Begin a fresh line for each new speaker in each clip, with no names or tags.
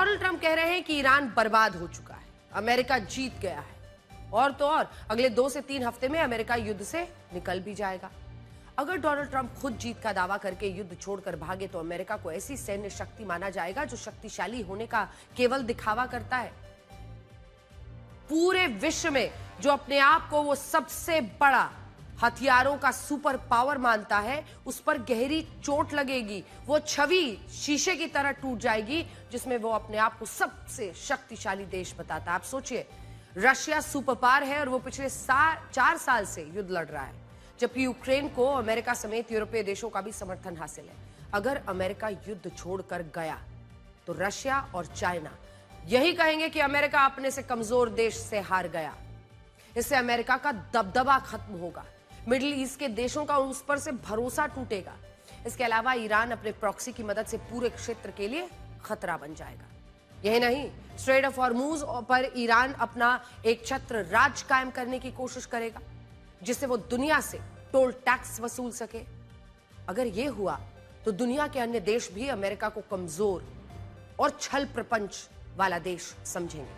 Donald Trump कह रहे हैं कि ईरान बर्बाद हो चुका है, अमेरिका जीत गया है। और तो और अगले 2 से 3 हफ्ते में अमेरिका युद्ध से निकल भी जाएगा। अगर डोनाल्ड ट्रंप खुद जीत का दावा करके युद्ध छोड़कर भागे तो अमेरिका को ऐसी सैन्य शक्ति माना जाएगा जो शक्तिशाली होने का केवल दिखावा करता है। पूरे विश्व में जो अपने आप को वो सबसे बड़ा हथियारों का सुपर पावर मानता है, उस पर गहरी चोट लगेगी। वो छवि शीशे की तरह टूट जाएगी जिसमें वो अपने आप को सबसे शक्तिशाली देश बताता है। आप सोचिए, रशिया सुपर पावर है और वो पिछले 4 साल से युद्ध लड़ रहा है, जबकि यूक्रेन को अमेरिका समेत यूरोपीय देशों का भी समर्थन हासिल है। अगर अमेरिका युद्ध छोड़कर गया तो रशिया और चाइना यही कहेंगे कि अमेरिका अपने से कमजोर देश से हार गया। इससे अमेरिका का दबदबा खत्म होगा, मिडिल ईस्ट के देशों का उस पर से भरोसा टूटेगा। इसके अलावा ईरान अपने प्रॉक्सी की मदद से पूरे क्षेत्र के लिए खतरा बन जाएगा। यही नहीं, स्ट्रेट ऑफ हॉर्मूज पर ईरान अपना एक छत्र राज कायम करने की कोशिश करेगा, जिससे वो दुनिया से टोल टैक्स वसूल सके। अगर यह हुआ तो दुनिया के अन्य देश भी अमेरिका को कमजोर और छल प्रपंच वाला देश समझेंगे।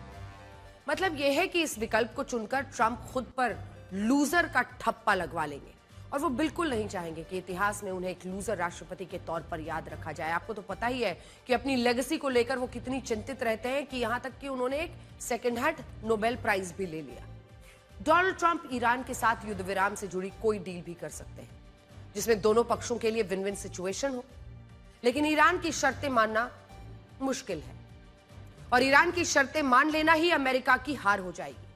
मतलब यह है कि इस विकल्प को चुनकर ट्रंप खुद पर लूजर का ठप्पा लगवा लेंगे और वो बिल्कुल नहीं चाहेंगे कि इतिहास में उन्हें एक लूजर राष्ट्रपति के तौर पर याद रखा जाए। आपको तो पता ही है कि अपनी लेगेसी को लेकर वो कितनी चिंतित रहते हैं कि यहां तक कि उन्होंने एक सेकंड हैंड नोबेल प्राइज भी ले लिया। डोनाल्ड ट्रंप ईरान के साथ युद्ध विराम से जुड़ी कोई डील भी कर सकते हैं जिसमें दोनों पक्षों के लिए विन विन सिचुएशन हो, लेकिन ईरान की शर्तें मानना मुश्किल है और ईरान की शर्तें मान लेना ही अमेरिका की हार हो जाएगी।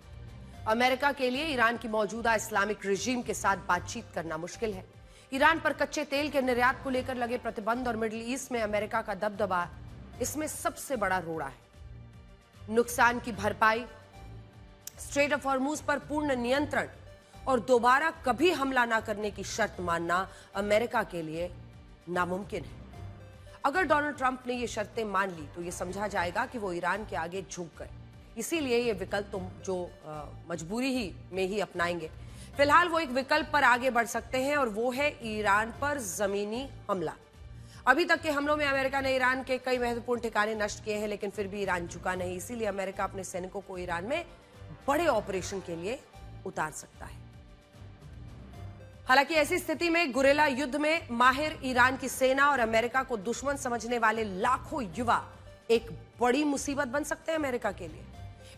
अमेरिका के लिए ईरान की मौजूदा इस्लामिक रिजीम के साथ बातचीत करना मुश्किल है। ईरान पर कच्चे तेल के निर्यात को लेकर लगे प्रतिबंध और मिडिल ईस्ट में अमेरिका का दबदबा इसमें सबसे बड़ा रोड़ा है। नुकसान की भरपाई, स्ट्रेट ऑफ हॉर्मूज पर पूर्ण नियंत्रण और दोबारा कभी हमला ना करने की शर्त मानना अमेरिका के लिए नामुमकिन है। अगर डोनाल्ड ट्रंप ने ये शर्तें मान ली तो ये समझा जाएगा कि वो ईरान के आगे झुक गए। इसीलिए ये विकल्प तो जो मजबूरी ही में ही अपनाएंगे। फिलहाल वो एक विकल्प पर आगे बढ़ सकते हैं और वो है ईरान पर जमीनी हमला। अभी तक के हमलों में अमेरिका ने ईरान के कई महत्वपूर्ण ठिकाने नष्ट किए हैं, लेकिन फिर भी ईरान झुका नहीं। इसीलिए अमेरिका अपने सैनिकों को ईरान में बड़े ऑपरेशन के लिए उतार सकता है। हालांकि ऐसी स्थिति में गुरिल्ला युद्ध में माहिर ईरान की सेना और अमेरिका को दुश्मन समझने वाले लाखों युवा एक बड़ी मुसीबत बन सकते हैं अमेरिका के लिए।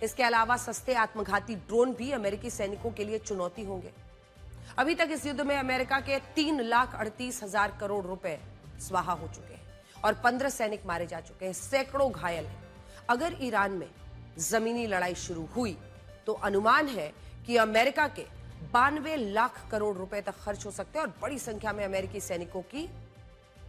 इसके अलावा सस्ते आत्मघाती ड्रोन भी अमेरिकी सैनिकों के लिए चुनौती होंगे। अभी तक इस युद्ध में अमेरिका के 3,38,000 करोड़ रुपए स्वाहा हो चुके हैं और 15 सैनिक मारे जा चुके हैं, सैकड़ों घायल हैं। अगर ईरान में जमीनी लड़ाई शुरू हुई तो अनुमान है कि अमेरिका के 92 लाख करोड़ रुपए तक खर्च हो सकते हैं और बड़ी संख्या में अमेरिकी सैनिकों की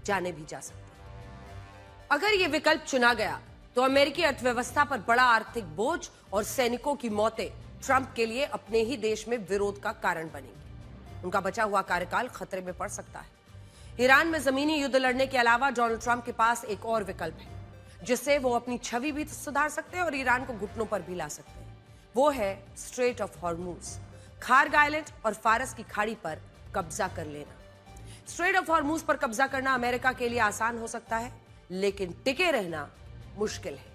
जानें भी जा सकती हैं। अगर यह विकल्प चुना गया तो अमेरिकी अर्थव्यवस्था पर बड़ा आर्थिक बोझ और सैनिकों की मौतें ट्रंप के लिए अपने ही देश में विरोध का कारण बनेंगी। उनका बचा हुआ कार्यकाल खतरे में पड़ सकता है। ईरान में जमीनी युद्ध लड़ने के अलावा डोनाल्ड ट्रंप के पास एक और विकल्प है जिससे वो अपनी छवि भी सुधार सकते हैं और ईरान को घुटनों पर भी ला सकते हैं। वो है straight of Hormuz, Kharg island और फारस की खाड़ी पर कब्जा कर लेना। स्ट्रेट ऑफ हॉर्मूज पर कब्जा करना अमेरिका के लिए आसान हो सकता है, लेकिन टिके रहना मुश्किल है।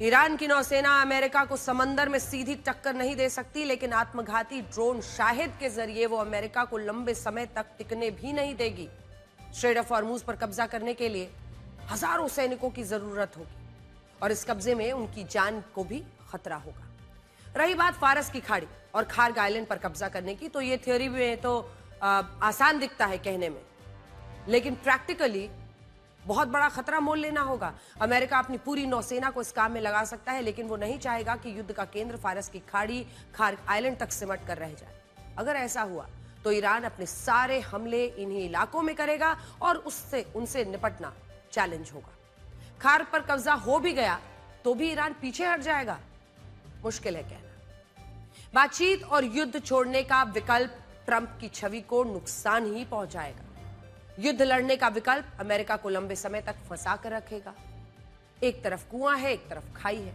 ईरान की नौसेना अमेरिका को समंदर में सीधी टक्कर नहीं दे सकती, लेकिन आत्मघाती ड्रोन शाहिद के जरिए वो अमेरिका को लंबे समय तक टिकने भी नहीं देगी। स्ट्रेट ऑफ हॉर्मूज पर कब्जा करने के लिए हजारों सैनिकों की जरूरत होगी और इस कब्जे में उनकी जान को भी खतरा होगा। रही बात फारस की खाड़ी और खार्ग आइलैंड पर कब्जा करने की, तो ये थ्योरी में तो आसान दिखता है कहने में, लेकिन प्रैक्टिकली बहुत बड़ा खतरा मोल लेना होगा। अमेरिका अपनी पूरी नौसेना को इस काम में लगा सकता है, लेकिन वो नहीं चाहेगा कि युद्ध का केंद्र फारस की खाड़ी खार्ग आइलैंड तक सिमट कर रह जाए। अगर ऐसा हुआ तो ईरान अपने सारे हमले इन्हीं इलाकों में करेगा और उनसे निपटना चैलेंज होगा। खार्ग पर कब्जा हो भी गया तो भी ईरान पीछे हट जाएगा, मुश्किल है कहना। बातचीत और युद्ध छोड़ने का विकल्प ट्रंप की छवि को नुकसान ही पहुंचाएगा। युद्ध लड़ने का विकल्प अमेरिका को लंबे समय तक फंसा कर रखेगा। एक तरफ कुआं है, एक तरफ खाई है।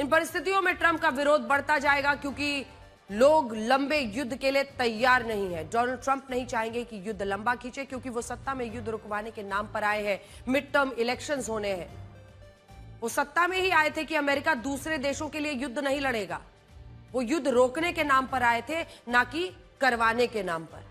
इन परिस्थितियों में ट्रंप का विरोध बढ़ता जाएगा क्योंकि लोग लंबे युद्ध के लिए तैयार नहीं है। डोनाल्ड ट्रंप नहीं चाहेंगे कि युद्ध लंबा खींचे क्योंकि वो सत्ता में युद्ध रुकवाने के नाम पर आए हैं। मिड टर्म इलेक्शंस होने हैं। वो सत्ता में ही आए थे कि अमेरिका दूसरे देशों के लिए युद्ध नहीं लड़ेगा। वो युद्ध रोकने के नाम पर आए थे, ना कि करवाने के नाम पर।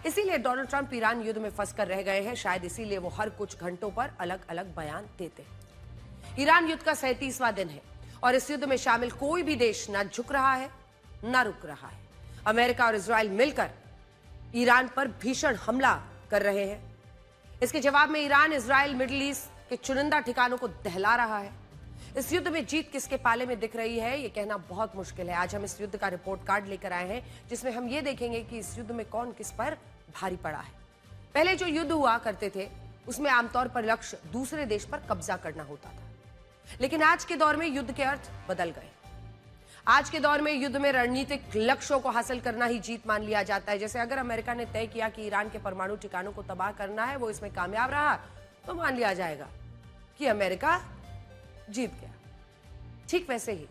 इसीलिए डोनाल्ड ट्रंप ईरान युद्ध में फंस कर रह गए हैं। शायद इसीलिए वो हर कुछ घंटों पर अलग अलग बयान देते हैं। ईरान युद्ध का 37वां दिन है और इस युद्ध में शामिल कोई भी देश ना झुक रहा है ना रुक रहा है। अमेरिका और इजराइल मिलकर ईरान पर भीषण हमला कर रहे हैं। इसके जवाब में ईरान इजराइल मिडिल ईस्ट के चुनिंदा ठिकानों को दहला रहा है। इस युद्ध में जीत किसके पाले में दिख रही है, यह कहना बहुत मुश्किल है। आज हम इस युद्ध का रिपोर्ट कार्ड लेकर आए हैं, जिसमें हम ये देखेंगे कि इस युद्ध में कौन किस पर भारी पड़ा है। पहले जो युद्ध हुआ करते थे, उसमें आमतौर पर लक्ष्य दूसरे देश पर कब्जा करना होता था, लेकिन आज के दौर में युद्ध के अर्थ बदल गए। आज के दौर में युद्ध में रणनीतिक लक्ष्यों को हासिल करना ही जीत मान लिया जाता है। जैसे अगर अमेरिका ने तय किया कि ईरान के परमाणु ठिकानों को तबाह करना है, वो इसमें कामयाब रहा, तो मान लिया जाएगा कि अमेरिका जीत गया। ठीक वैसे ही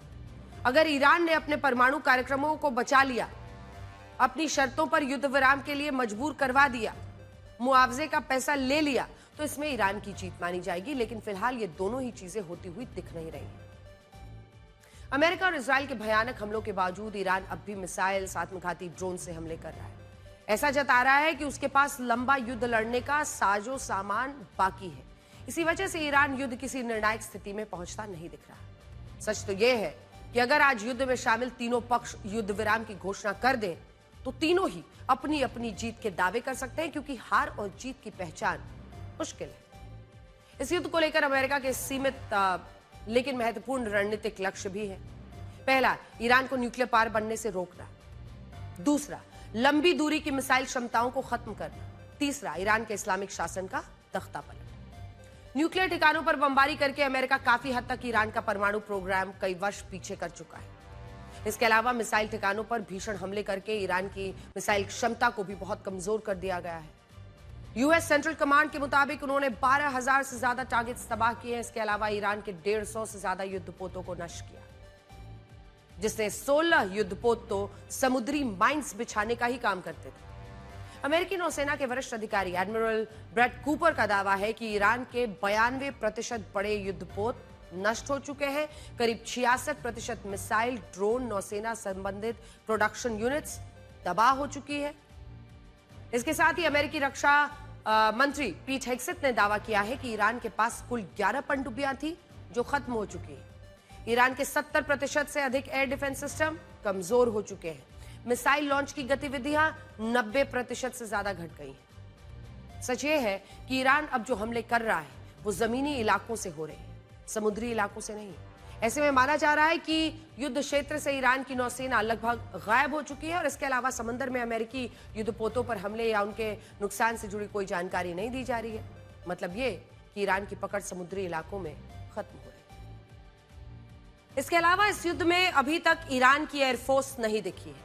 अगर ईरान ने अपने परमाणु कार्यक्रमों को बचा लिया, अपनी शर्तों पर युद्ध विराम के लिए मजबूर करवा दिया, मुआवजे का पैसा ले लिया, तो इसमें ईरान की जीत मानी जाएगी। लेकिन फिलहाल ये दोनों ही चीजें होती हुई दिख नहीं रही हैं। अमेरिका और इजराइल के भयानक हमलों के बावजूद ईरान अब भी मिसाइल, आत्मघाती ड्रोन से हमले कर रहा है। ऐसा जता रहा है कि उसके पास लंबा युद्ध लड़ने का साजो सामान बाकी है। इसी वजह से ईरान युद्ध किसी निर्णायक स्थिति में पहुंचता नहीं दिख रहा। सच तो यह है कि अगर आज युद्ध में शामिल तीनों पक्ष युद्ध विराम की घोषणा कर दें, तो तीनों ही अपनी अपनी जीत के दावे कर सकते हैं, क्योंकि हार और जीत की पहचान मुश्किल है। इस युद्ध को लेकर अमेरिका के सीमित लेकिन महत्वपूर्ण रणनीतिक लक्ष्य भी है। पहला, ईरान को न्यूक्लियर पावर बनने से रोकना। दूसरा, लंबी दूरी की मिसाइल क्षमताओं को खत्म करना। तीसरा, ईरान के इस्लामिक शासन का तख्ता पलट। न्यूक्लियर ठिकानों पर बमबारी करके अमेरिका काफी हद तक ईरान का परमाणु प्रोग्राम कई वर्ष पीछे कर चुका है। इसके अलावा मिसाइल ठिकानों पर भीषण हमले करके ईरान की मिसाइल क्षमता को भी बहुत कमजोर कर दिया गया है। यूएस सेंट्रल कमांड के मुताबिक उन्होंने 12,000 से ज्यादा टारगेट्स तबाह किए हैं। इसके अलावा ईरान के 150 से ज्यादा युद्धपोतों को नष्ट किया, जिससे 16 युद्धपोत तो समुद्री माइंस बिछाने का ही काम करते थे। अमेरिकी नौसेना के वरिष्ठ अधिकारी एडमिरल ब्रैड कूपर का दावा है कि ईरान के 92% बड़े युद्धपोत नष्ट हो चुके हैं। करीब 66% मिसाइल, ड्रोन, नौसेना संबंधित प्रोडक्शन यूनिट्स तबाह हो चुकी है। इसके साथ ही अमेरिकी रक्षा मंत्री पीट हेग्सेथ ने दावा किया है कि ईरान के पास कुल 11 पनडुब्बियां थी जो खत्म हो चुकी है। ईरान के 70% से अधिक एयर डिफेंस सिस्टम कमजोर हो चुके हैं। मिसाइल लॉन्च की गतिविधियां 90% से ज्यादा घट गई हैं। सच ये है कि ईरान अब जो हमले कर रहा है वो जमीनी इलाकों से हो रहे हैं, समुद्री इलाकों से नहीं। ऐसे में माना जा रहा है कि युद्ध क्षेत्र से ईरान की नौसेना लगभग गायब हो चुकी है और इसके अलावा समंदर में अमेरिकी युद्धपोतों पर हमले या उनके नुकसान से जुड़ी कोई जानकारी नहीं दी जा रही है। मतलब ये कि ईरान की पकड़ समुद्री इलाकों में खत्म हो रही है। इसके अलावा इस युद्ध में अभी तक ईरान की एयरफोर्स नहीं दिखी है।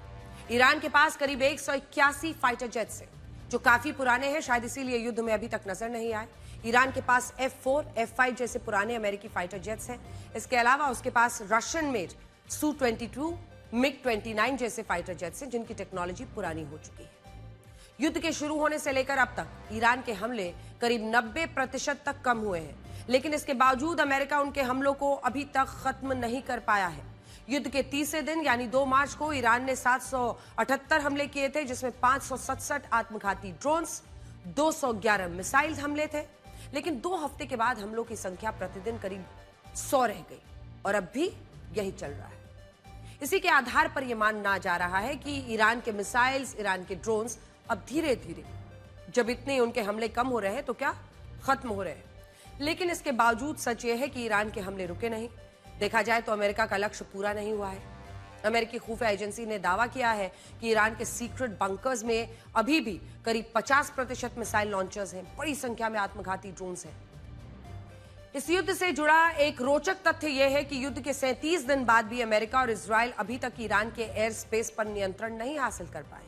ईरान के पास करीब 181 फाइटर जेट्स हैं, जो काफी पुराने हैं, शायद इसीलिए युद्ध में अभी तक नजर नहीं आए। ईरान के पास F4, F5 जैसे पुराने अमेरिकी फाइटर जेट्स हैं। इसके अलावा उसके पास रशियन मेड Su-22, MiG-29 जैसे फाइटर जेट्स हैं, जिनकी टेक्नोलॉजी पुरानी हो चुकी है। युद्ध के शुरू होने से लेकर अब तक ईरान के हमले करीब 90% तक कम हुए हैं, लेकिन इसके बावजूद अमेरिका उनके हमलों को अभी तक खत्म नहीं कर पाया है। युद्ध के तीसरे दिन यानी 2 मार्च को ईरान ने 778 हमले किए थे, जिसमें 567 आत्मघाती ड्रोन्स, 211 मिसाइल हमले थे। लेकिन 2 हफ्ते के बाद हमलों की संख्या प्रतिदिन करीब 100 रह गई और अब भी यही चल रहा है। इसी के आधार पर यह माना जा रहा है कि ईरान के मिसाइल्स, ईरान के ड्रोन्स अब धीरे धीरे, जब इतने उनके हमले कम हो रहे हैं तो क्या खत्म हो रहे हैं। लेकिन इसके बावजूद सच यह है कि ईरान के हमले रुके नहीं। देखा जाए तो अमेरिका का लक्ष्य पूरा नहीं हुआ है। अमेरिकी खुफिया एजेंसी ने दावा किया है कि ईरान के सीक्रेट बंकर्स में अभी भी करीब 50% मिसाइल लॉन्चर्स हैं, बड़ी संख्या में आत्मघाती ड्रोन्स हैं। इस युद्ध से जुड़ा एक रोचक तथ्य यह है कि युद्ध के 37 दिन बाद भी अमेरिका और इजराइल अभी तक ईरान के एयर स्पेस पर नियंत्रण नहीं हासिल कर पाए,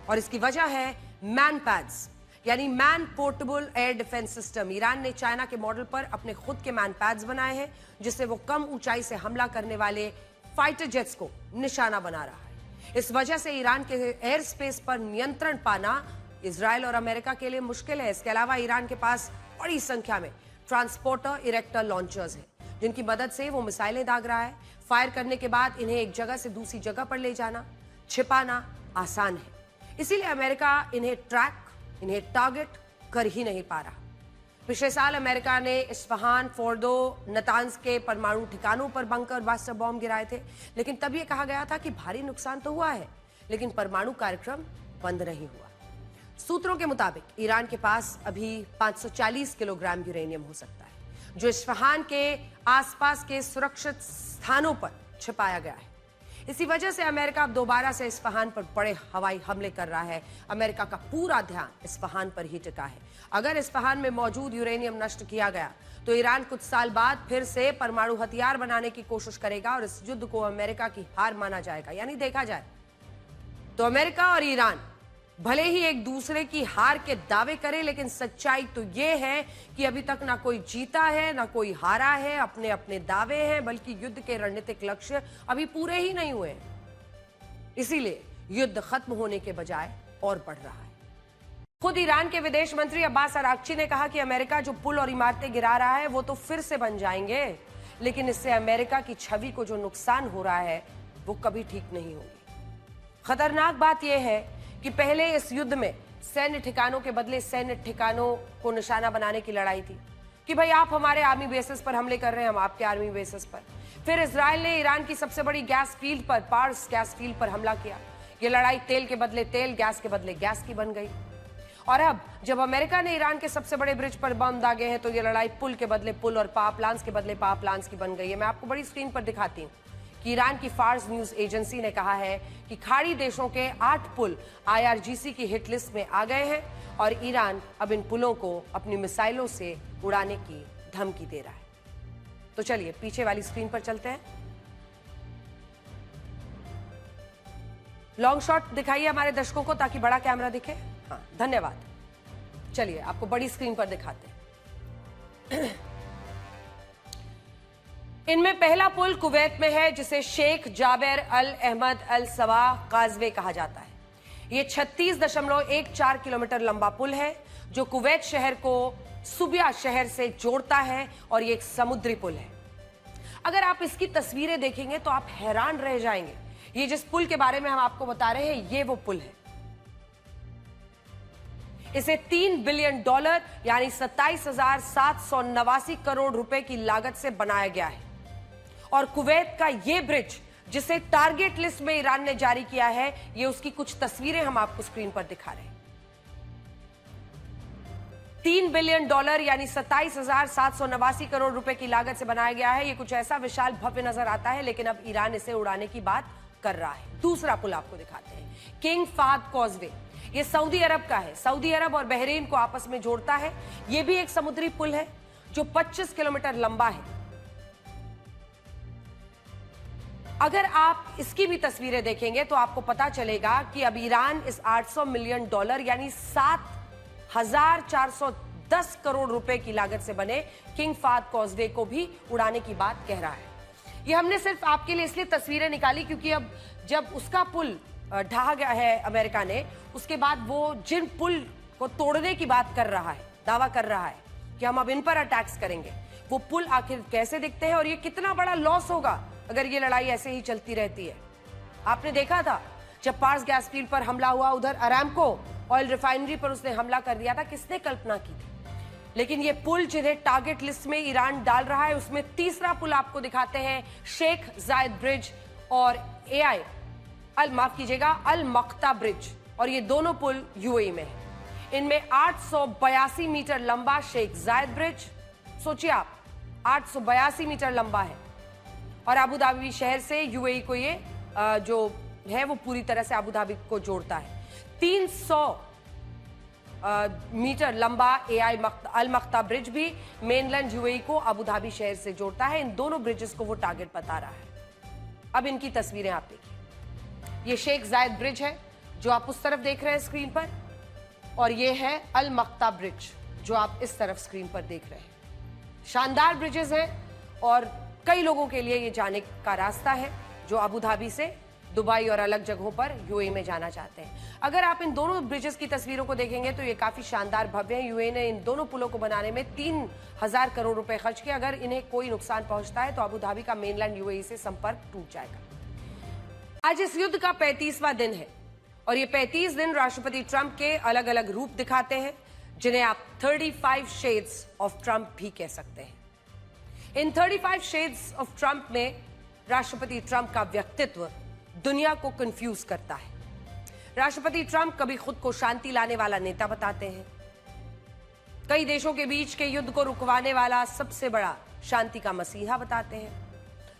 और इसकी वजह है मैन पैड्स, यानी man portable air defence system. Iran ने चाइना के मॉडल पर अपने खुद के मैन पैड्स बनाए हैं, जिससे वो कम ऊंचाई से हमला करने वाले फाइटर जेट्स को निशाना बना रहा है। इस वजह से ईरान के एयर स्पेस पर नियंत्रण पाना इजराइल और अमेरिका के लिए मुश्किल है। इसके अलावा ईरान के पास बड़ी संख्या में ट्रांसपोर्टर इरेक्टर लॉन्चर्स हैं, जिनकी मदद से वो मिसाइलें दाग रहा है। फायर करने के बाद इन्हें एक जगह से दूसरी जगह पर ले जाना, छिपाना आसान है। इसीलिए अमेरिका इन्हें ट्रैक, इन्हें टारगेट कर ही नहीं पा रहा। पिछले साल अमेरिका ने इस्फहान, फोर्डो, नतांज के परमाणु ठिकानों पर बंकर बस्टर बॉम्ब गिराए थे, लेकिन तब यह कहा गया था कि भारी नुकसान तो हुआ है, लेकिन परमाणु कार्यक्रम बंद नहीं हुआ। सूत्रों के मुताबिक ईरान के पास अभी 540 किलोग्राम यूरेनियम हो सकता है, जो इस्फहान के आसपास के सुरक्षित स्थानों पर छिपाया गया है। इसी वजह से अमेरिका अब दोबारा से इस्फहान पर बड़े हवाई हमले कर रहा है। अमेरिका का पूरा ध्यान इस्फहान पर ही टिका है। अगर इस्फहान में मौजूद यूरेनियम नष्ट किया गया तो ईरान कुछ साल बाद फिर से परमाणु हथियार बनाने की कोशिश करेगा और इस युद्ध को अमेरिका की हार माना जाएगा। यानी देखा जाए तो अमेरिका और ईरान भले ही एक दूसरे की हार के दावे करें, लेकिन सच्चाई तो यह है कि अभी तक ना कोई जीता है ना कोई हारा है। अपने अपने दावे हैं, बल्कि युद्ध के रणनीतिक लक्ष्य अभी पूरे ही नहीं हुए हैं। इसीलिए युद्ध खत्म होने के बजाय और बढ़ रहा है। खुद ईरान के विदेश मंत्री अब्बास अराक्ची ने कहा कि अमेरिका जो पुल और इमारतें गिरा रहा है वो तो फिर से बन जाएंगे, लेकिन इससे अमेरिका की छवि को जो नुकसान हो रहा है वो कभी ठीक नहीं होगी। खतरनाक बात यह है कि पहले इस युद्ध में सैन्य ठिकानों के बदले सैन्य ठिकानों को निशाना बनाने की लड़ाई थी कि भाई आप हमारे आर्मी बेसिस पर हमले कर रहे हैं, हम आपके आर्मी बेसिस पर। फिर इजराइल ने ईरान की सबसे बड़ी गैस फील्ड पर, पार्स गैस फील्ड पर हमला किया। ये लड़ाई तेल के बदले तेल, गैस के बदले गैस की बन गई। और अब जब अमेरिका ने ईरान के सबसे बड़े ब्रिज पर बम दागे हैं तो ये लड़ाई पुल के बदले पुल और पावर प्लांट्स के बदले पावर प्लांट्स की बन गई है। मैं आपको बड़ी स्क्रीन पर दिखाती हूँ कि ईरान की फार्स न्यूज एजेंसी ने कहा है कि खाड़ी देशों के 8 पुल IRGC की हिट लिस्ट में आ गए हैं और ईरान अब इन पुलों को अपनी मिसाइलों से उड़ाने की धमकी दे रहा है। तो चलिए पीछे वाली स्क्रीन पर चलते हैं। लॉन्ग शॉट दिखाइए हमारे दर्शकों को ताकि बड़ा कैमरा दिखे। हाँ, धन्यवाद। चलिए आपको बड़ी स्क्रीन पर दिखाते हैं। इनमें पहला पुल कुवैत में है, जिसे शेख जाबेर अल अहमद अल सवा काजवे कहा जाता है। यह 36.14 किलोमीटर लंबा पुल है जो कुवैत शहर को सुबिया शहर से जोड़ता है और यह एक समुद्री पुल है। अगर आप इसकी तस्वीरें देखेंगे तो आप हैरान रह जाएंगे। ये जिस पुल के बारे में हम आपको बता रहे हैं ये वो पुल है। इसे $3 बिलियन यानी 27,789 करोड़ रुपए की लागत से बनाया गया है और कुवैत का यह ब्रिज जिसे टारगेट लिस्ट में ईरान ने जारी किया है, ये उसकी कुछ तस्वीरें हम आपको स्क्रीन पर दिखा रहे हैं। $3 बिलियन यानी 27,789 करोड़ रुपए की लागत से बनाया गया है। ये कुछ ऐसा विशाल भव्य नजर आता है, लेकिन अब ईरान इसे उड़ाने की बात कर रहा है। दूसरा पुल आपको दिखाते हैं, किंग फाद कॉजवे। ये सऊदी अरब का है। सऊदी अरब और बहरीन को आपस में जोड़ता है। यह भी एक समुद्री पुल है जो 25 किलोमीटर लंबा है। अगर आप इसकी भी तस्वीरें देखेंगे तो आपको पता चलेगा कि अब ईरान इस $800 मिलियन यानी 7,410 करोड़ रुपए की लागत से बने किंग फाद कॉजवे को भी उड़ाने की बात कह रहा है। ये हमने सिर्फ आपके लिए इसलिए तस्वीरें निकाली क्योंकि अब जब उसका पुल ढहा गया है अमेरिका ने, उसके बाद वो जिन पुल को तोड़ने की बात कर रहा है, दावा कर रहा है कि हम अब इन पर अटैक्स करेंगे, वो पुल आखिर कैसे दिखते हैं और ये कितना बड़ा लॉस होगा अगर ये लड़ाई ऐसे ही चलती रहती है। आपने देखा था जब पार्स गैस फील्ड पर हमला हुआ, उधर अरामको ऑयल रिफाइनरी पर उसने हमला कर दिया था, किसने कल्पना की थी। लेकिन ये पुल जिन्हें टारगेट लिस्ट में ईरान डाल रहा है, उसमें तीसरा पुल आपको दिखाते हैं, शेख जायद ब्रिज और अल मक्ता ब्रिज, और ये दोनों पुल यूएई में है। इनमें 882 मीटर लंबा शेख जायद ब्रिज, सोचिए आप 882 मीटर लंबा है और अबू धाबी शहर से यूएई को ये जो है वो पूरी तरह से अबू धाबी को जोड़ता है। 300 मीटर लंबा अल मक्ता ब्रिज भी मेनलैंड यूएई को अबू धाबी शहर से जोड़ता है। इन दोनों ब्रिजेस को वो टारगेट बता रहा है। अब इनकी तस्वीरें आप देखिए। ये शेख जायद ब्रिज है जो आप उस तरफ देख रहे हैं स्क्रीन पर, और ये है अल मक्ता ब्रिज जो आप इस तरफ स्क्रीन पर देख रहे हैं। शानदार ब्रिजेस हैं और कई लोगों के लिए ये जाने का रास्ता है जो अबू धाबी से दुबई और अलग जगहों पर यूएई में जाना चाहते हैं। अगर आप इन दोनों ब्रिजेस की तस्वीरों को देखेंगे तो ये काफी शानदार भव्य है। यूएई ने इन दोनों पुलों को बनाने में 3000 करोड़ रुपए खर्च किए। अगर इन्हें कोई नुकसान पहुंचता है तो अबू धाबी का मेनलैंड यूएई से संपर्क टूट जाएगा। आज इस युद्ध का 35वां दिन है और ये 35 दिन राष्ट्रपति ट्रंप के अलग अलग रूप दिखाते हैं, जिन्हें आप 35 शेड्स ऑफ ट्रंप भी कह सकते हैं। इन 35 शेड्स ऑफ ट्रंप में राष्ट्रपति ट्रंप का व्यक्तित्व दुनिया को कंफ्यूज करता है। राष्ट्रपति ट्रंप कभी खुद को शांति लाने वाला नेता बताते हैं, कई देशों के बीच के युद्ध को रुकवाने वाला सबसे बड़ा शांति का मसीहा बताते हैं,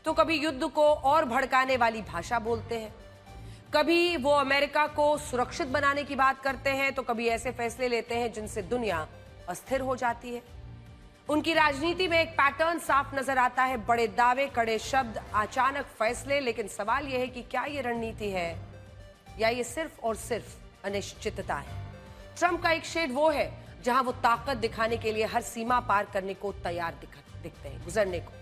तो कभी युद्ध को और भड़काने वाली भाषा बोलते हैं, कभी वो अमेरिका को सुरक्षित बनाने की बात करते हैं, तो कभी ऐसे फैसले लेते हैं जिनसे दुनिया अस्थिर हो जाती है। उनकी राजनीति में एक पैटर्न साफ नजर आता है, बड़े दावे, कड़े शब्द, अचानक फैसले। लेकिन सवाल यह है कि क्या ये रणनीति है या ये सिर्फ और सिर्फ अनिश्चितता है। ट्रंप का एक शेड वो है जहां वो ताकत दिखाने के लिए हर सीमा पार करने को तैयार दिखते हैं, गुजरने को।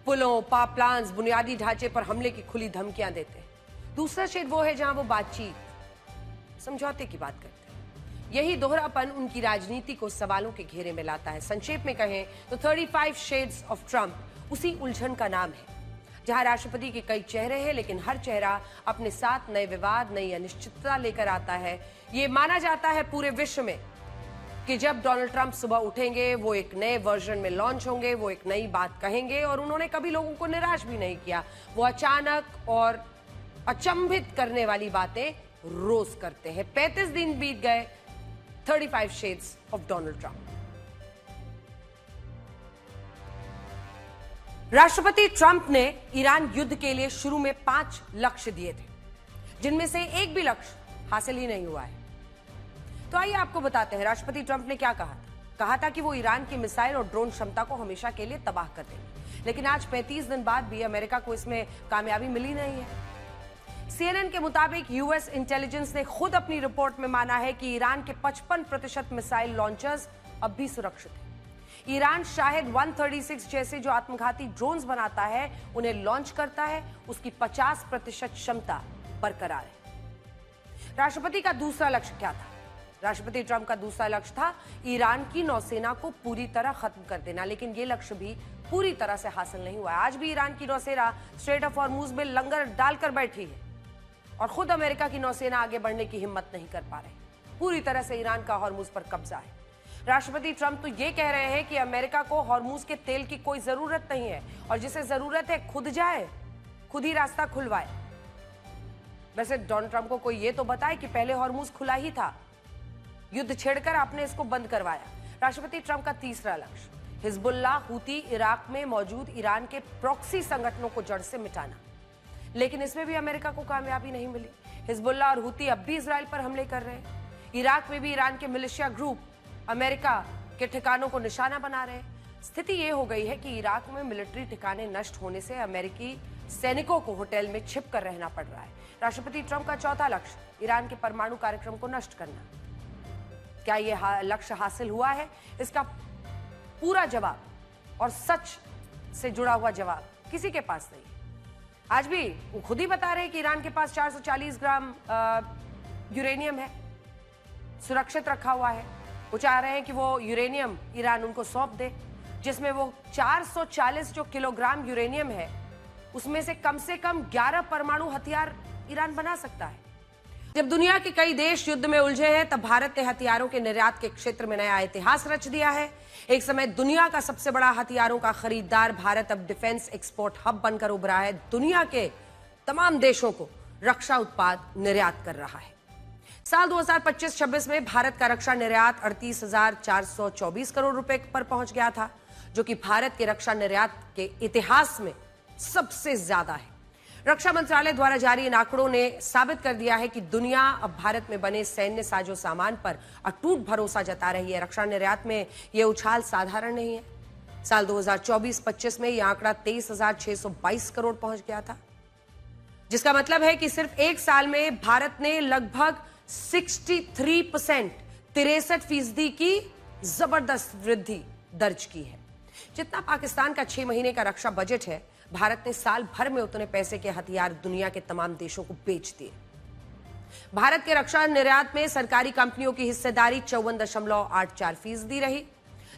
पुलों, पाइपलाइंस, बुनियादी ढांचे पर हमले की खुली धमकियां देते हैं। दूसरा शेड वो है जहां वो बातचीत, समझौते की बात करते हैं। यही दोहरापन उनकी राजनीति को सवालों के घेरे में लाता है। संक्षेप में कहें तो 35 शेड्स ऑफ ट्रंप उसी उलझन का नाम है जहां राष्ट्रपति के कई चेहरे हैं, लेकिन हर चेहरा अपने साथ नए विवाद, नई अनिश्चितता लेकर आता है। ये माना जाता है पूरे विश्व में कि जब डोनाल्ड ट्रंप सुबह उठेंगे वो एक नए वर्जन में लॉन्च होंगे, वो एक नई बात कहेंगे और उन्होंने कभी लोगों को निराश भी नहीं किया। वो अचानक और अचंभित करने वाली बातें रोज करते हैं। 35 दिन बीत गए, 35 शेड्स ऑफ डोनाल्ड ट्रंप। राष्ट्रपति ट्रंप ने ईरान युद्ध के लिए शुरू में 5 लक्ष्य दिए थे, जिनमें से एक भी लक्ष्य हासिल ही नहीं हुआ है। तो आइए आपको बताते हैं राष्ट्रपति ट्रंप ने क्या कहा था कि वो ईरान की मिसाइल और ड्रोन क्षमता को हमेशा के लिए तबाह कर देंगे। लेकिन आज 35 दिन बाद भी अमेरिका को इसमें कामयाबी मिली नहीं है। सीएनएन के मुताबिक यूएस इंटेलिजेंस ने खुद अपनी रिपोर्ट में माना है कि ईरान के 55% मिसाइल लॉन्चर्स अब भी सुरक्षित हैं। ईरान शायद 136 जैसे जो आत्मघाती ड्रोन्स बनाता है उन्हें लॉन्च करता है, उसकी 50% क्षमता बरकरार है। राष्ट्रपति का दूसरा लक्ष्य क्या था? राष्ट्रपति ट्रंप का दूसरा लक्ष्य था ईरान की नौसेना को पूरी तरह खत्म कर देना, लेकिन यह लक्ष्य भी पूरी तरह से हासिल नहीं हुआ है। आज भी ईरान की नौसेना स्ट्रेट ऑफ हॉर्मुज में लंगर डालकर बैठी है और खुद अमेरिका की नौसेना आगे बढ़ने की हिम्मत नहीं कर पा रही। पूरी तरह से ईरान का हॉर्मुज पर कब्जा है। राष्ट्रपति ट्रंप तो ये कह रहे हैं कि अमेरिका को हॉर्मुज के तेल की कोई जरूरत नहीं है और जिसे जरूरत है खुद जाए, खुद ही रास्ता खुलवाए। वैसे डोनाल्ड ट्रंप को कोई ये तो बताए कि पहले हॉर्मुज खुला ही था, युद्ध छेड़कर आपने इसको बंद करवाया। राष्ट्रपति ट्रंप का तीसरा लक्ष्य हिजबुल्लाह, हूती, इराक में मौजूद ईरान के प्रॉक्सी संगठनों को जड़ से मिटाना, लेकिन इसमें भी अमेरिका को कामयाबी नहीं मिली। हिजबुल्लाह और हूती अब भी इजराइल पर हमले कर रहे हैं। इराक में भी ईरान के मिलिशिया ग्रुप अमेरिका के ठिकानों को निशाना बना रहे हैं। स्थिति यह हो गई है कि इराक में मिलिट्री ठिकाने नष्ट होने से अमेरिकी सैनिकों को होटल में छिप कर रहना पड़ रहा है। राष्ट्रपति ट्रंप का चौथा लक्ष्य ईरान के परमाणु कार्यक्रम को नष्ट करना। क्या यह लक्ष्य हासिल हुआ है? इसका पूरा जवाब और सच से जुड़ा हुआ जवाब किसी के पास नहीं है। आज भी वो खुद ही बता रहे हैं कि ईरान के पास 440 ग्राम यूरेनियम है, सुरक्षित रखा हुआ है। वो चाह रहे हैं कि वो यूरेनियम ईरान उनको सौंप दे, जिसमें वो 440 जो किलोग्राम यूरेनियम है उसमें से कम 11 परमाणु हथियार ईरान बना सकता है। जब दुनिया के कई देश युद्ध में उलझे हैं तब भारत ने हथियारों के निर्यात के क्षेत्र में नया इतिहास रच दिया है। एक समय दुनिया का सबसे बड़ा हथियारों का खरीदार भारत अब डिफेंस एक्सपोर्ट हब बनकर उभरा है। दुनिया के तमाम देशों को रक्षा उत्पाद निर्यात कर रहा है। साल 2025-26 में भारत का रक्षा निर्यात 38,424 करोड़ रुपए पर पहुंच गया था, जो कि भारत के रक्षा निर्यात के इतिहास में सबसे ज्यादा है। रक्षा मंत्रालय द्वारा जारी इन आंकड़ों ने साबित कर दिया है कि दुनिया अब भारत में बने सैन्य साजो सामान पर अटूट भरोसा जता रही है। रक्षा निर्यात में यह उछाल साधारण नहीं है। साल 2024-25 में यह आंकड़ा 23,622 करोड़ पहुंच गया था, जिसका मतलब है कि सिर्फ एक साल में भारत ने लगभग 63% 63% की जबरदस्त वृद्धि दर्ज की है। जितना पाकिस्तान का 6 महीने का रक्षा बजट है, भारत ने साल भर में उतने पैसे के हथियार दुनिया के तमाम देशों को बेच दिए। भारत के रक्षा निर्यात में सरकारी कंपनियों की हिस्सेदारी 54.84% रही,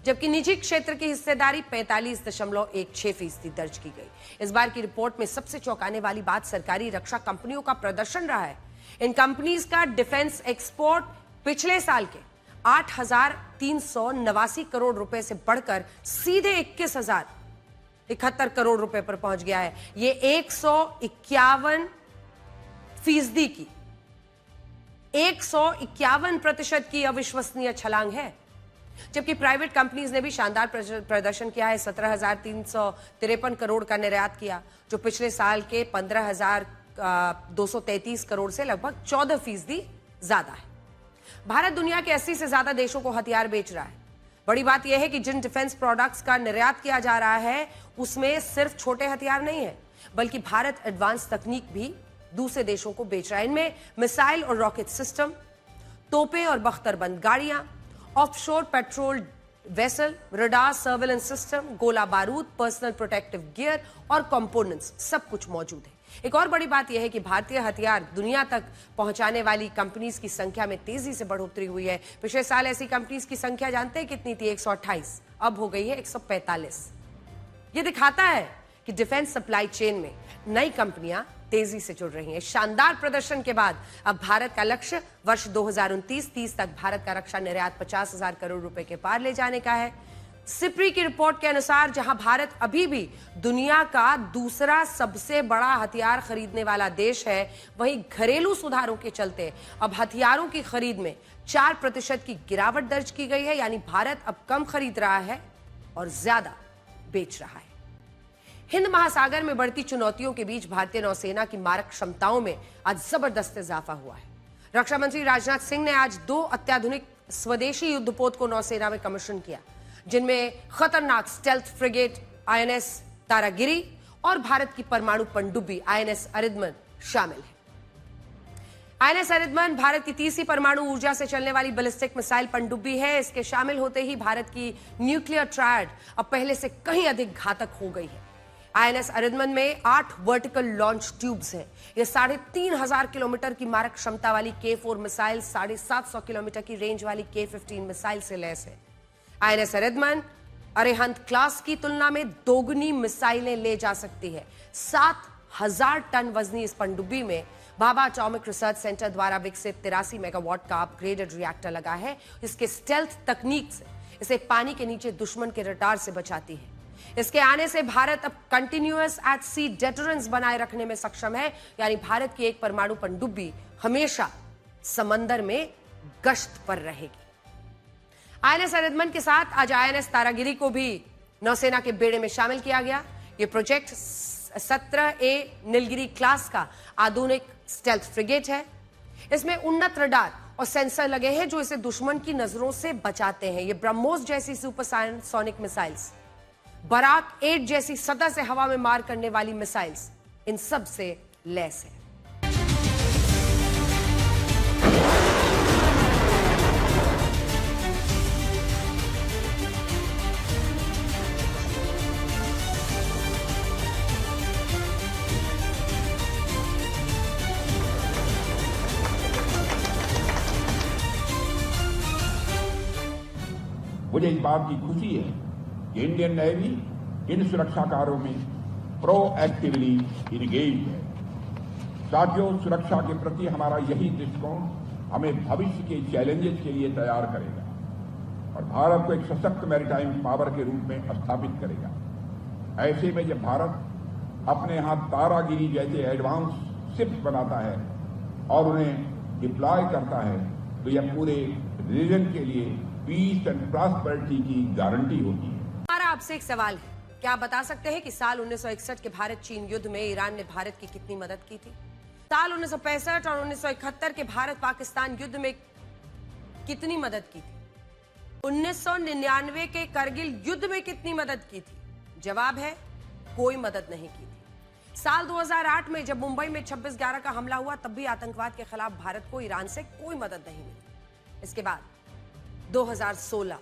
जबकि निजी क्षेत्र की हिस्सेदारी 45.16% दर्ज की गई। इस बार की रिपोर्ट में सबसे चौंकाने वाली बात सरकारी रक्षा कंपनियों का प्रदर्शन रहा है। इन कंपनीज का डिफेंस एक्सपोर्ट पिछले साल के 8,389 करोड़ रुपए से बढ़कर सीधे 21,071 करोड़ रुपए पर पहुंच गया है। ये 151% की अविश्वसनीय छलांग है। जबकि प्राइवेट कंपनीज ने भी शानदार प्रदर्शन किया है। 17,353 करोड़ का निर्यात किया, जो पिछले साल के 15,233 करोड़ से लगभग 14% ज्यादा है। भारत दुनिया के 80 से ज्यादा देशों को हथियार बेच रहा है। बड़ी बात यह है कि जिन डिफेंस प्रोडक्ट्स का निर्यात किया जा रहा है, उसमें सिर्फ छोटे हथियार नहीं है, बल्कि भारत एडवांस तकनीक भी दूसरे देशों को बेच रहा है। इनमें मिसाइल और रॉकेट सिस्टम, तोपें और बख्तरबंद गाड़ियां, offshore patrol vessel, radar surveillance system, गोला बारूद, पर्सनल प्रोटेक्टिव गियर और कंपोनेंट्स, सब कुछ मौजूद है। एक और बड़ी बात यह है कि भारतीय हथियार दुनिया तक पहुंचाने वाली कंपनीज की संख्या में तेजी से बढ़ोतरी हुई है। पिछले साल ऐसी कंपनीज की संख्या जानते हैं कितनी थी? 128, अब हो गई है 145। यह दिखाता है कि डिफेंस सप्लाई चेन में नई कंपनियां तेजी से जुड़ रही हैं। शानदार प्रदर्शन के बाद अब भारत का लक्ष्य वर्ष 2029-30 तक भारत का रक्षा निर्यात 50,000 करोड़ रुपए के पार ले जाने का है। सिप्री की रिपोर्ट के अनुसार जहां भारत अभी भी दुनिया का दूसरा सबसे बड़ा हथियार खरीदने वाला देश है, वहीं घरेलू सुधारों के चलते अब हथियारों की खरीद में 4% की गिरावट दर्ज की गई है। यानी भारत अब कम खरीद रहा है और ज्यादा बेच रहा है। हिंद महासागर में बढ़ती चुनौतियों के बीच भारतीय नौसेना की मारक क्षमताओं में आज जबरदस्त इजाफा हुआ है। रक्षा मंत्री राजनाथ सिंह ने आज 2 अत्याधुनिक स्वदेशी युद्धपोत को नौसेना में कमीशन किया, जिनमें खतरनाक स्टेल्थ फ्रिगेट INS तारागिरी और भारत की परमाणु पनडुब्बी INS अरिदमन शामिल है। INS अरिदमन भारत की तीसरी परमाणु ऊर्जा से चलने वाली बैलिस्टिक मिसाइल पनडुब्बी है। इसके शामिल होते ही भारत की न्यूक्लियर ट्रायड अब पहले से कहीं अधिक घातक हो गई है। INS अरिदमन में 8 वर्टिकल लॉन्च ट्यूब्स हैं। यह 3,500 किलोमीटर की मारक क्षमता वाली K4 मिसाइल 750 किलोमीटर की रेंज वाली K15 मिसाइल से लैस है। INS अरिदमन अरिहंत क्लास की तुलना में दोगुनी मिसाइलें ले जा सकती है। 7,000 टन वजनी इस पनडुब्बी में भाभा एटॉमिक रिसर्च सेंटर द्वारा विकसित 83 मेगावाट का अपग्रेडेड रिएक्टर लगा है। इसके स्टेल्थ तकनीक से इसे पानी के नीचे दुश्मन के रडार से बचाती है। इसके आने से भारत अब कंटिन्यूअस एट सी डेटरेंस बनाए रखने में सक्षम है। यानी भारत की एक परमाणु पनडुब्बी हमेशा समंदर में गश्त पर रहेगी। INS अरिदमन के साथ आज INS तारागिरी को भी नौसेना के बेड़े में शामिल किया गया। यह प्रोजेक्ट 17A नीलगिरी क्लास का आधुनिक स्टेल्थ फ्रिगेट है। इसमें उन्नत रडार और सेंसर लगे हैं जो इसे दुश्मन की नजरों से बचाते हैं। ये ब्रह्मोस जैसी सुपरसोनिक मिसाइल्स, बराक 8 जैसी सतह से हवा में मार करने वाली मिसाइल्स, इन सब से लैस है।
मुझे इस बात की खुशी है कि इंडियन नेवी इन सुरक्षा कार्यों में प्रोएक्टिवली इंगेज है। साथियों, सुरक्षा के प्रति हमारा यही दृष्टिकोण हमें भविष्य के चैलेंजेस के लिए तैयार करेगा और भारत को एक सशक्त मैरीटाइम पावर के रूप में स्थापित करेगा। ऐसे में जब भारत अपने यहां तारागिरी जैसे एडवांस शिप्स बनाता है और उन्हें डिप्लॉय करता है, तो यह पूरे रीजन के लिए पीस एंड प्रॉस्पेरिटी की गारंटी होती है।
हमारा आपसे एक सवाल है, क्या आप बता सकते हैं कि साल 1961 के भारत चीन युद्ध में ईरान ने भारत की कितनी मदद की थी? साल 1965 और 1971 के भारत पाकिस्तान युद्ध में कितनी मदद की थी? 1999 के करगिल युद्ध में कितनी मदद की थी? जवाब है कोई मदद नहीं की थी। साल 2008 में जब मुंबई में 26/11 का हमला हुआ, तब भी आतंकवाद के खिलाफ भारत को ईरान से कोई मदद नहीं मिली। इसके बाद 2016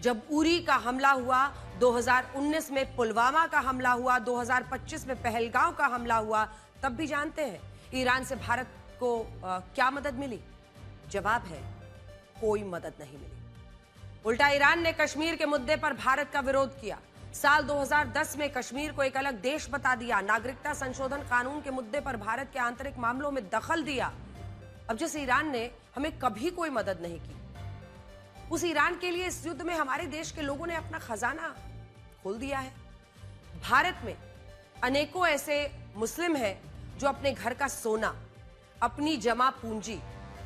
जब उरी का हमला हुआ, 2019 में पुलवामा का हमला हुआ, 2025 में पहलगांव का हमला हुआ, तब भी जानते हैं ईरान से भारत को क्या मदद मिली? जवाब है, कोई मदद नहीं मिली। उल्टा ईरान ने कश्मीर के मुद्दे पर भारत का विरोध किया। साल 2010 में कश्मीर को एक अलग देश बता दिया। नागरिकता संशोधन कानून के मुद्दे पर भारत के आंतरिक मामलों में दखल दिया। अब जिस ईरान ने हमें कभी कोई मदद नहीं की, उस ईरान के लिए इस युद्ध में हमारे देश के लोगों ने अपना खजाना खोल दिया है। भारत में अनेकों ऐसे मुस्लिम हैं जो अपने घर का सोना, अपनी जमा पूंजी,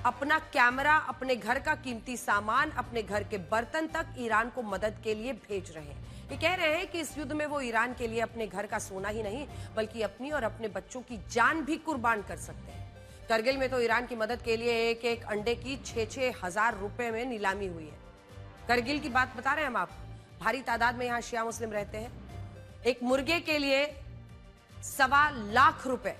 अपना कैमरा, अपने घर का कीमती सामान, अपने घर के बर्तन तक ईरान को मदद के लिए भेज रहे हैं। ये कह रहे हैं कि इस युद्ध में वो ईरान के लिए अपने घर का सोना ही नहीं बल्कि अपनी और अपने बच्चों की जान भी कुर्बान कर सकते हैं। करगिल में तो ईरान की मदद के लिए एक एक अंडे की 6-6 हजार रुपए में नीलामी हुई है। करगिल की बात बता रहे हैं हम आपको। भारी तादाद में यहाँ शिया मुस्लिम रहते हैं। एक मुर्गे के लिए 1.25 लाख रुपए,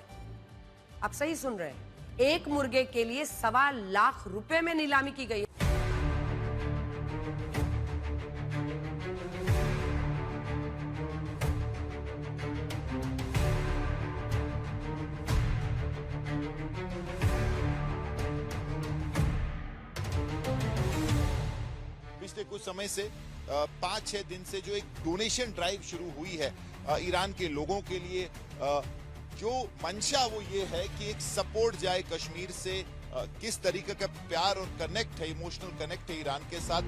आप सही सुन रहे हैं, एक मुर्गे के लिए 1.25 लाख रुपए में नीलामी की गई।
पिछले कुछ समय से 5-6 दिन से जो एक डोनेशन ड्राइव शुरू हुई है ईरान के लोगों के लिए, जो मंशा वो ये है कि एक सपोर्ट जाए कश्मीर से, किस तरीके का प्यार और कनेक्ट है, इमोशनल कनेक्ट है ईरान के साथ।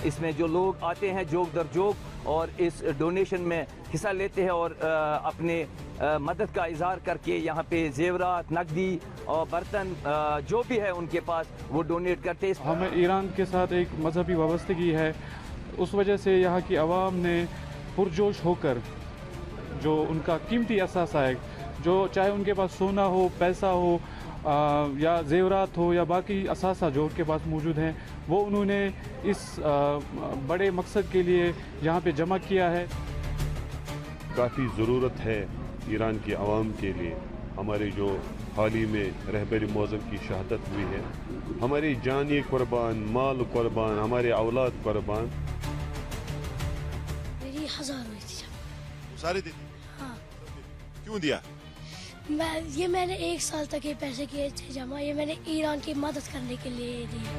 इसमें जो लोग आते हैं जोक दर जोक और इस डोनेशन में हिस्सा लेते हैं और अपने मदद का इजहार करके यहाँ पे जेवरात, नकदी और बर्तन जो भी है उनके पास वो डोनेट करते हैं।
हमें ईरान के साथ एक मजहबी वाबस्तगी है, उस वजह से यहाँ की आवाम ने पुरजोश होकर जो उनका कीमती असासा है, जो चाहे उनके पास सोना हो, पैसा हो या जेवरात हो या बाकी असासा जो उनके पास मौजूद हैं, वो उन्होंने इस बड़े मकसद के लिए यहाँ पे जमा किया है।
काफ़ी ज़रूरत है ईरान की आवाम के लिए। हमारे जो हाल ही में रहबर मौज़म की शहादत हुई है, हमारी जानी कुर्बान, माल कुर्बान, हमारे औलाद कुर्बान।
मेरी 1000 हुई थी जब।
सारे दिन?
हाँ।
क्यों दिया?
मैंने 1 साल तक ये पैसे किए थे जमा, ये मैंने ईरान की मदद करने के लिए दिए।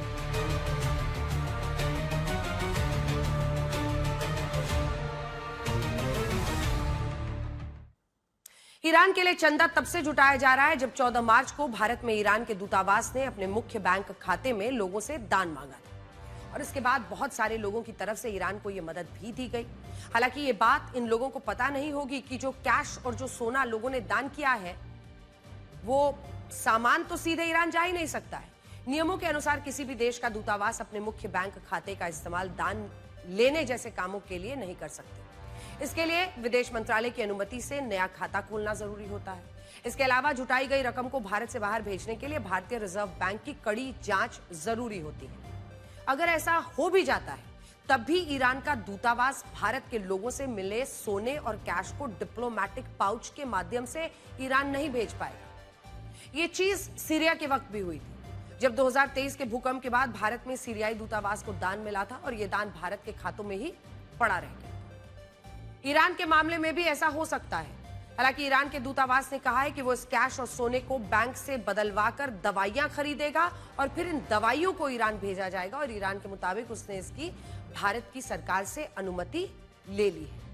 ईरान के लिए चंदा तब से जुटाया जा रहा है जब 14 मार्च को भारत में ईरान के दूतावास ने अपने मुख्य बैंक खाते में लोगों से दान मांगा था और इसके बाद बहुत सारे लोगों की तरफ से ईरान को यह मदद भी दी गई। हालांकि ये बात इन लोगों को पता नहीं होगी कि जो कैश और जो सोना लोगों ने दान किया है वो सामान तो सीधे ईरान जा ही नहीं सकता है। नियमों के अनुसार किसी भी देश का दूतावास अपने मुख्य बैंक खाते का इस्तेमाल दान लेने जैसे कामों के लिए नहीं कर सकते। इसके लिए विदेश मंत्रालय की अनुमति से नया खाता खोलना जरूरी होता है। इसके अलावा जुटाई गई रकम को भारत से बाहर भेजने के लिए भारतीय रिजर्व बैंक की कड़ी जांच जरूरी होती है। अगर ऐसा हो भी जाता है तब भी ईरान का दूतावास भारत के लोगों से मिले सोने और कैश को डिप्लोमेटिक पाउच के माध्यम से ईरान नहीं भेज पाएगा। ये चीज सीरिया के वक्त भी हुई थी जब 2023 के भूकंप के बाद भारत में सीरियाई दूतावास को दान मिला था और यह दान भारत के खातों में ही पड़ा रह गया। ईरान के मामले में भी ऐसा हो सकता है। हालांकि ईरान के दूतावास ने कहा है कि वो इस कैश और सोने को बैंक से बदलवा कर दवाइयां खरीदेगा और फिर इन दवाइयों को ईरान भेजा जाएगा और ईरान के मुताबिक उसने इसकी भारत की सरकार से अनुमति ले ली है।